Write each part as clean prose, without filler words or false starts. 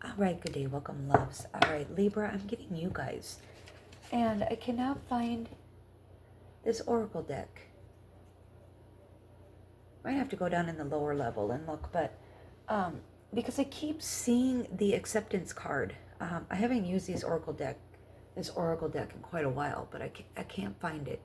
All right, good day, welcome, loves. All right, Libra, I'm getting you guys. And I cannot find this oracle deck. Might have to go down in the lower level and look, but because I keep seeing the acceptance card. I haven't used this oracle deck in quite a while, but I can't find it.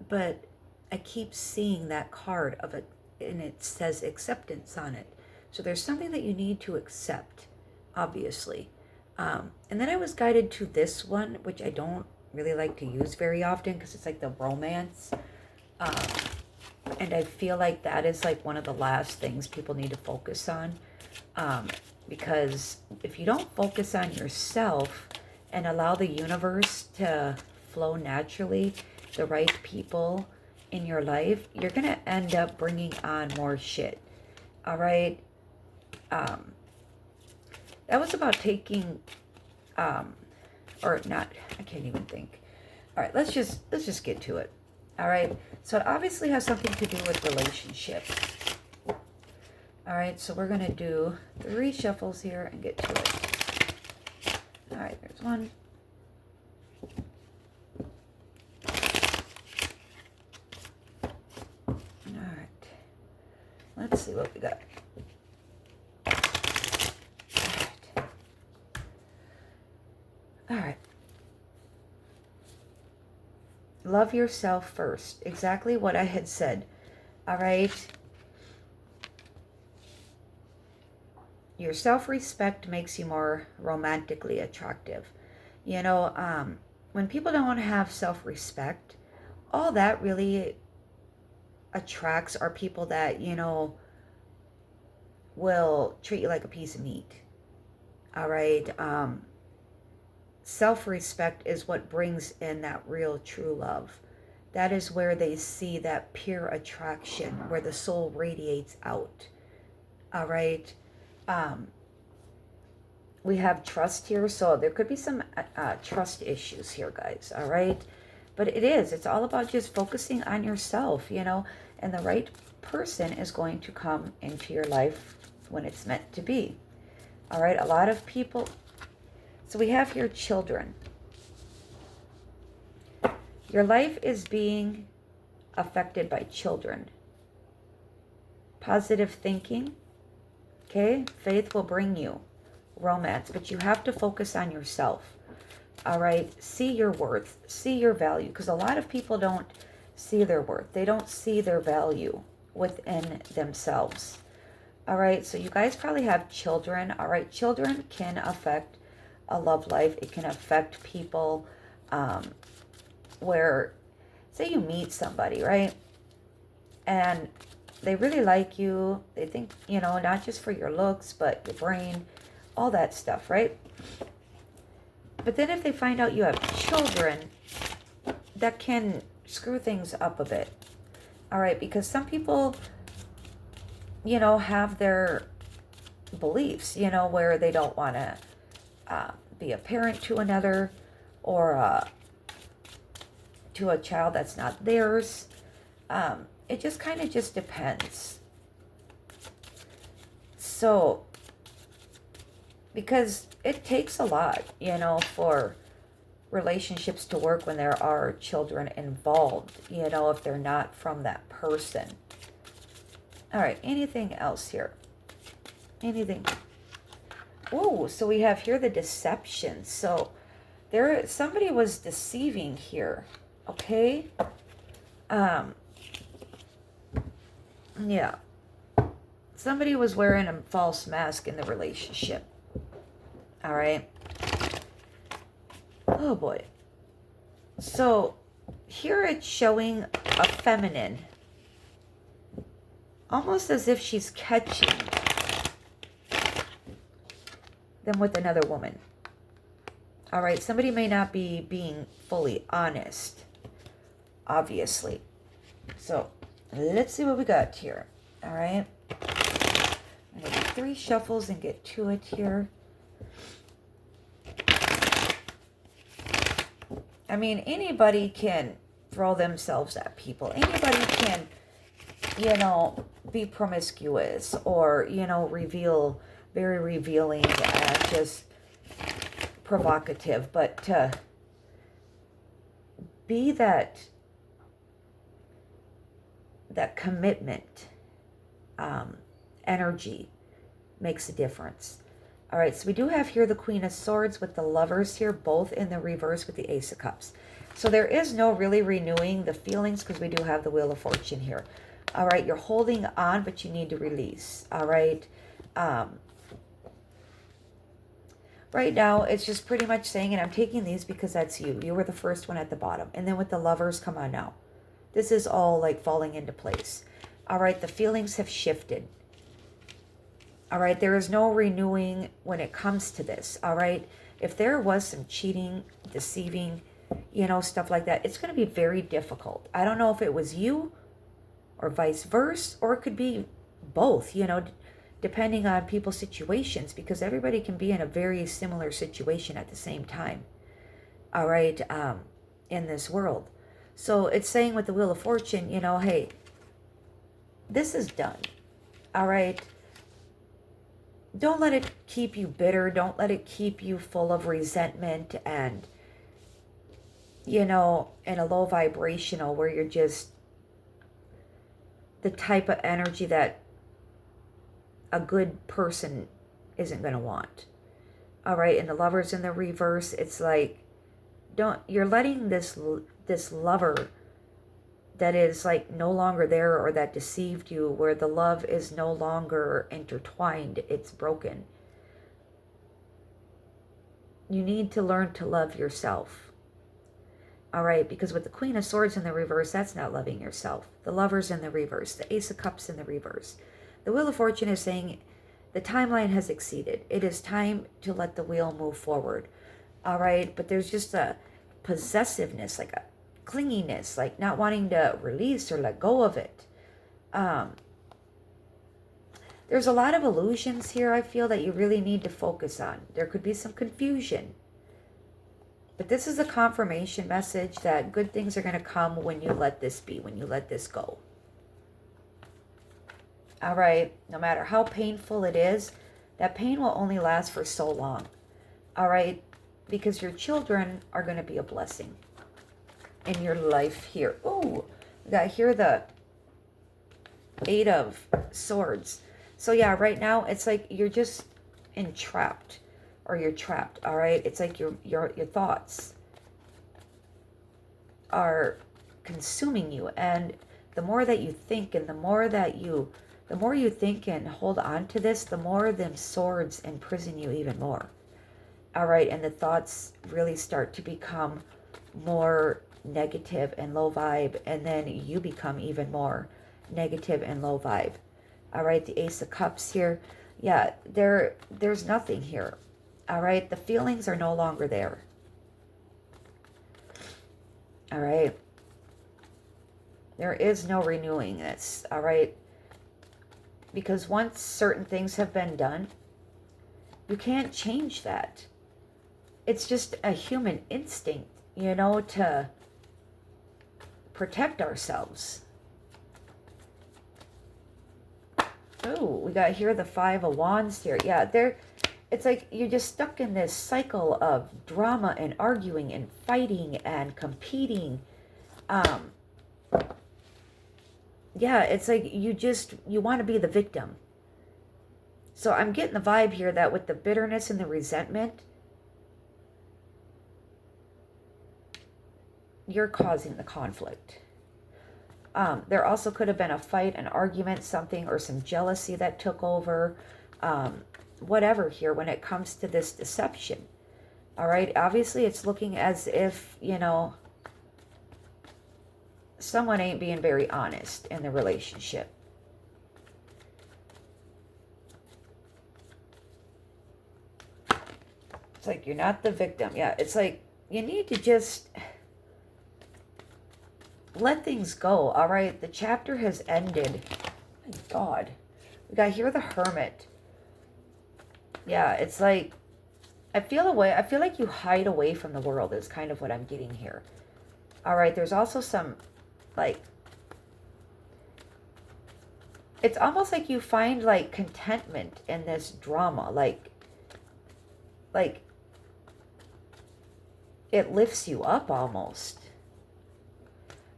But I keep seeing that card of it, and it says acceptance on it. So there's something that you need to accept, obviously. And then I was guided to this one, which I don't really like to use very often because it's like the romance. And I feel like that is like one of the last things people need to focus on. Because if you don't focus on yourself and allow the universe to flow naturally, the right people in your life, you're going to end up bringing on more shit. All right. That was about taking, or not, I can't even think. All right, let's just get to it. All right, so it obviously has something to do with relationship. All right, so we're gonna do 3 shuffles here and get to it. All right, there's one. All right, let's see what we got. All right. Love yourself first. Exactly what I had said. All right. Your self-respect makes you more romantically attractive. You know, when people don't have self-respect, all that really attracts are people that, you know, will treat you like a piece of meat. All right. Self-respect is what brings in that real true love. That is where they see that pure attraction, where the soul radiates out. All right. We have trust here, so there could be some trust issues here, guys. All right. But it's all about just focusing on yourself, you know, and the right person is going to come into your life when it's meant to be. All right. A lot of people. So we have here children. Your life is being affected by children. Positive thinking, okay? Faith will bring you romance, but you have to focus on yourself. All right? See your worth. See your value, because a lot of people don't see their worth. They don't see their value within themselves. All right? So you guys probably have children. All right? Children can affect a love life. It can affect people where, say you meet somebody, right? And they really like you. They think, you know, not just for your looks, but your brain, all that stuff, right? But then if they find out you have children, that can screw things up a bit. All right, because some people, you know, have their beliefs, you know, where they don't want to be a parent to another, or to a child that's not theirs. It just kind of just depends. So, because it takes a lot, you know, for relationships to work when there are children involved, you know, if they're not from that person. All right, anything else here? Anything? Oh, so we have here the deception. So somebody was deceiving here, okay? Yeah. Somebody was wearing a false mask in the relationship. All right. Oh boy. So here it's showing a feminine, almost as if she's catching them with another woman. All right. Somebody may not be being fully honest, obviously. So let's see what we got here. All right. I'm going to do 3 shuffles and get to it here. I mean, anybody can throw themselves at people. Anybody can you know, be promiscuous or, you know, very revealing and just provocative, but to be that commitment, energy makes a difference. All right, so we do have here the Queen of Swords with the Lovers here, both in the reverse with the Ace of Cups. So there is no really renewing the feelings because we do have the Wheel of Fortune here. All right, you're holding on, but you need to release. All right. Right now, it's just pretty much saying, and I'm taking these because that's you. You were the first one at the bottom. And then with the Lovers, come on now. This is all like falling into place. All right, the feelings have shifted. All right, there is no renewing when it comes to this. All right, if there was some cheating, deceiving, you know, stuff like that, it's going to be very difficult. I don't know if it was you or vice versa, or it could be both, you know, depending on people's situations, because everybody can be in a very similar situation at the same time. All right, in this world. So it's saying with the Wheel of Fortune, you know, hey, this is done. All right. Don't let it keep you bitter. Don't let it keep you full of resentment and, you know, in a low vibrational where you're just the type of energy that a good person isn't going to want. All right. And the Lovers in the reverse, it's like, you're letting this lover that is like no longer there or that deceived you, where the love is no longer intertwined, it's broken. You need to learn to love yourself. All right, because with the Queen of Swords in the reverse, that's not loving yourself. The Lovers in the reverse, the Ace of Cups in the reverse. The Wheel of Fortune is saying the timeline has exceeded. It is time to let the wheel move forward. All right, but there's just a possessiveness, like a clinginess, like not wanting to release or let go of it. There's a lot of illusions here, I feel, that you really need to focus on. There could be some confusion. But this is a confirmation message that good things are going to come when you let this be, when you let this go. All right, no matter how painful it is, that pain will only last for so long. All right, because your children are going to be a blessing in your life here. Oh, we got here the Eight of Swords. So yeah, right now it's like you're just entrapped, or you're trapped. All right, it's like your thoughts are consuming you, and the more that you think, and the more you think and hold on to this, the more them swords imprison you even more. All right, and the thoughts really start to become more negative and low vibe, and then you become even more negative and low vibe. All right, the Ace of Cups here. Yeah, there's nothing here. All right, the feelings are no longer there. All right, there is no renewing this. All right, because once certain things have been done, you can't change that. It's just a human instinct, you know, to protect ourselves. Oh, we got here the Five of Wands here. Yeah, it's like you're just stuck in this cycle of drama and arguing and fighting and competing. Yeah, it's like you want to be the victim. So I'm getting the vibe here that with the bitterness and the resentment, you're causing the conflict. There also could have been a fight, an argument, something, or some jealousy that took over. Whatever here when it comes to this deception. All right, obviously it's looking as if, you know, someone ain't being very honest in the relationship. It's like you're not the victim. Yeah, it's like you need to just let things go. All right, the chapter has ended. Oh my God, we got here the Hermit. Yeah, it's like I feel like you hide away from the world is kind of what I'm getting here. All right, there's also some like it's almost like you find like contentment in this drama. Like it lifts you up almost.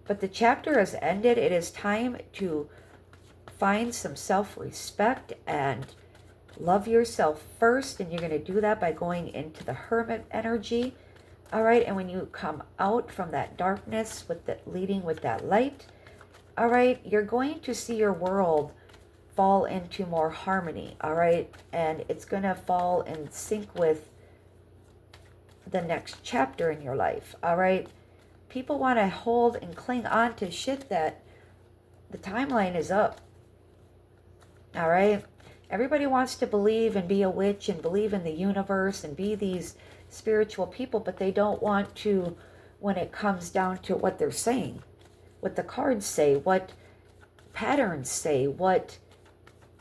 But the chapter has ended. It is time to find some self-respect and love yourself first. And you're going to do that by going into the hermit energy. All right. And when you come out from that darkness with the leading with that light, all right, you're going to see your world fall into more harmony. All right. And it's going to fall in sync with the next chapter in your life. All right. People want to hold and cling on to shit that the timeline is up. All right. Everybody wants to believe and be a witch and believe in the universe and be these spiritual people, but they don't want to when it comes down to what they're saying, what the cards say, what patterns say, what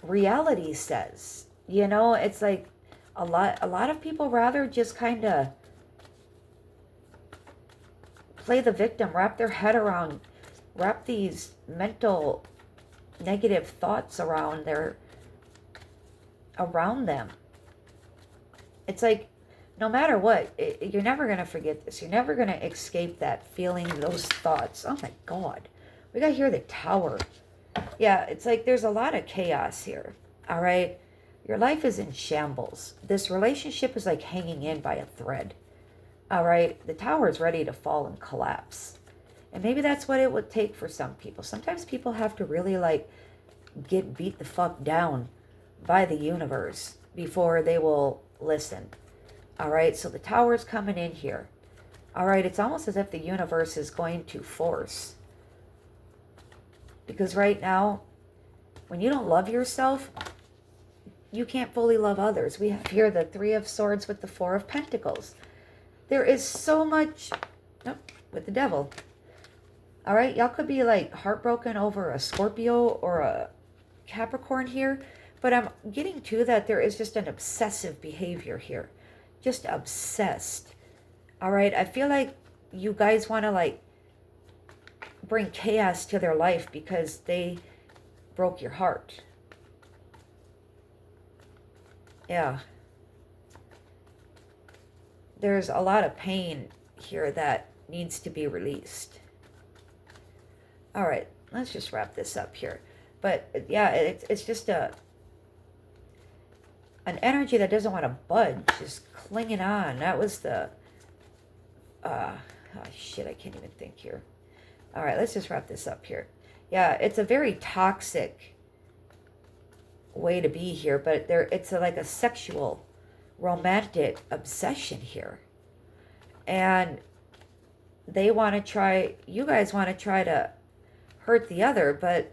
reality says. You know, it's like a lot of people rather just kind of play the victim, wrap their head around, wrap these mental negative thoughts around them. It's like, no matter what, you're never going to forget this. You're never going to escape that feeling, those thoughts. Oh my God. We got here the Tower. Yeah, it's like there's a lot of chaos here. All right. Your life is in shambles. This relationship is like hanging in by a thread. All right, the tower is ready to fall and collapse. And maybe that's what it would take for some people. Sometimes people have to really like get beat the fuck down by the universe before they will listen. All right, so the tower's coming in here. All right, it's almost as if the universe is going to force. Because right now, when you don't love yourself, you can't fully love others. We have here the Three of Swords with the Four of Pentacles. There is so much, with the Devil. All right, y'all could be like heartbroken over a Scorpio or a Capricorn here, but I'm getting to that there is just an obsessive behavior here. Just obsessed. All right, I feel like you guys want to like bring chaos to their life because they broke your heart. Yeah. There's a lot of pain here that needs to be released. All right, let's just wrap this up here. But yeah, it's just an energy that doesn't want to budge, just clinging on. That was the, oh shit, I can't even think here. All right, let's just wrap this up here. Yeah, it's a very toxic way to be here, but it's like a sexual romantic obsession here, and they want to try, you guys want to try to hurt the other, but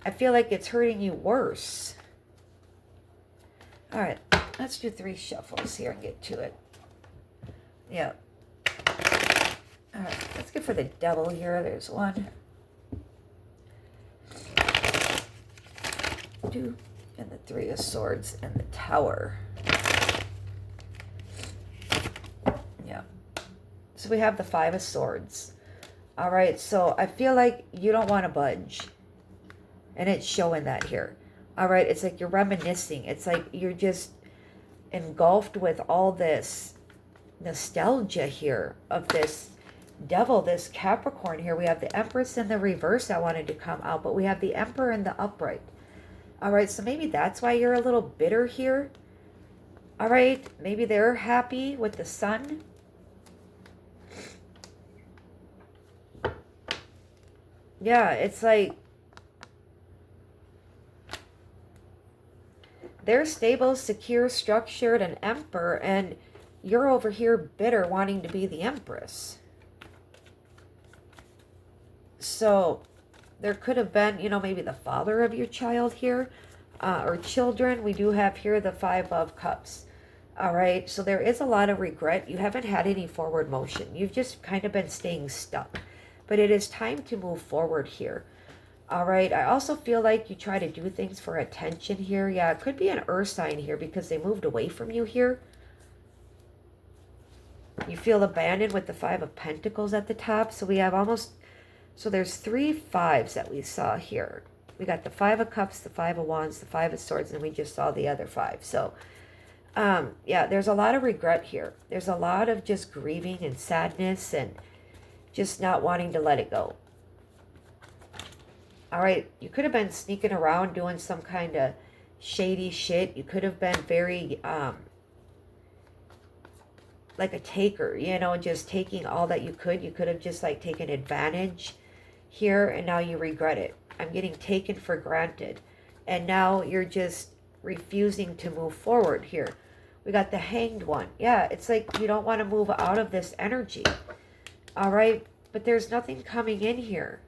I feel like it's hurting you worse. All right, let's do 3 shuffles here and get to it. Yeah. All right, let's go for the Devil here. There's 1, 2, and the Three of Swords and the Tower. Yeah. So we have the 5 of Swords. All right, so I feel like you don't want to budge. And it's showing that here. All right, it's like you're reminiscing. It's like you're just engulfed with all this nostalgia here of this Devil, this Capricorn here. We have the Empress in the reverse that wanted to come out, but we have the Emperor in the upright. All right, so maybe that's why you're a little bitter here. All right, maybe they're happy with the Sun. Yeah, it's like they're stable, secure, structured, and Emperor, and you're over here bitter, wanting to be the Empress. So there could have been, you know, maybe the father of your child here, or children. We do have here the 5 of Cups. All right, so there is a lot of regret. You haven't had any forward motion. You've just kind of been staying stuck. But it is time to move forward here. All right, I also feel like you try to do things for attention here. Yeah, it could be an earth sign here because they moved away from you here. You feel abandoned with the 5 of Pentacles at the top. So we have almost So there's 3 5s that we saw here. We got the 5 of Cups, the 5 of Wands, the 5 of Swords, and we just saw the other 5. So, yeah, there's a lot of regret here. There's a lot of just grieving and sadness and just not wanting to let it go. All right, you could have been sneaking around doing some kind of shady shit. You could have been very, like a taker, you know, just taking all that you could. You could have just like taken advantage here, and now you regret it. I'm getting taken for granted. And now you're just refusing to move forward here. We got the Hanged One. Yeah, it's like you don't want to move out of this energy. All right, but there's nothing coming in here.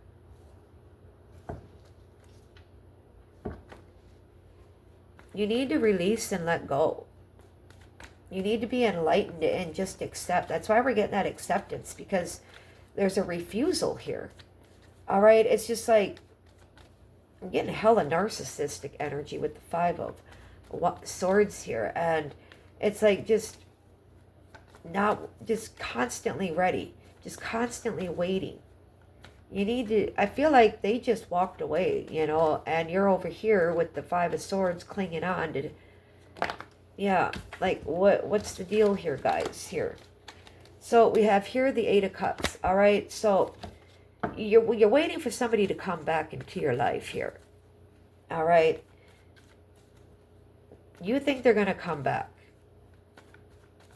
You need to release and let go. You need to be enlightened and just accept. That's why we're getting that acceptance, because there's a refusal here. All right, it's just like I'm getting hella narcissistic energy with the 5 of Swords here, and it's like just constantly ready, just constantly waiting. You need to, I feel like they just walked away, you know, and you're over here with the 5 of Swords clinging on to, yeah, like what's the deal here, guys, here? So we have here the 8 of Cups, all right? So you're waiting for somebody to come back into your life here, all right? You think they're going to come back,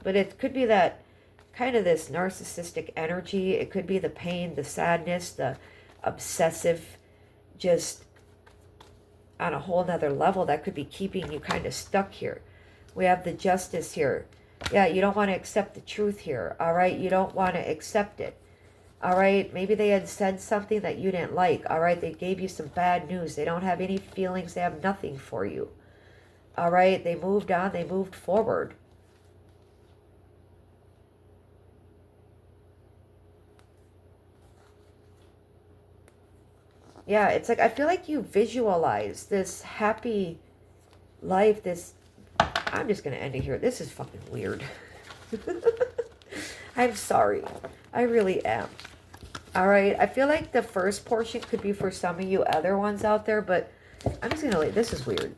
but it could be that kind of this narcissistic energy. It could be the pain, the sadness, the obsessive, just on a whole nother level that could be keeping you kind of stuck here. We have the Justice here. Yeah, you don't want to accept the truth here, all right? You don't want to accept it, all right? Maybe they had said something that you didn't like, all right? They gave you some bad news. They don't have any feelings. They have nothing for you, all right? They moved on. They moved forward. Yeah, it's like I feel like you visualize this happy life, this... I'm just going to end it here. This is fucking weird. I'm sorry. I really am. All right. I feel like the first portion could be for some of you other ones out there, but I'm just going to leave. This is weird.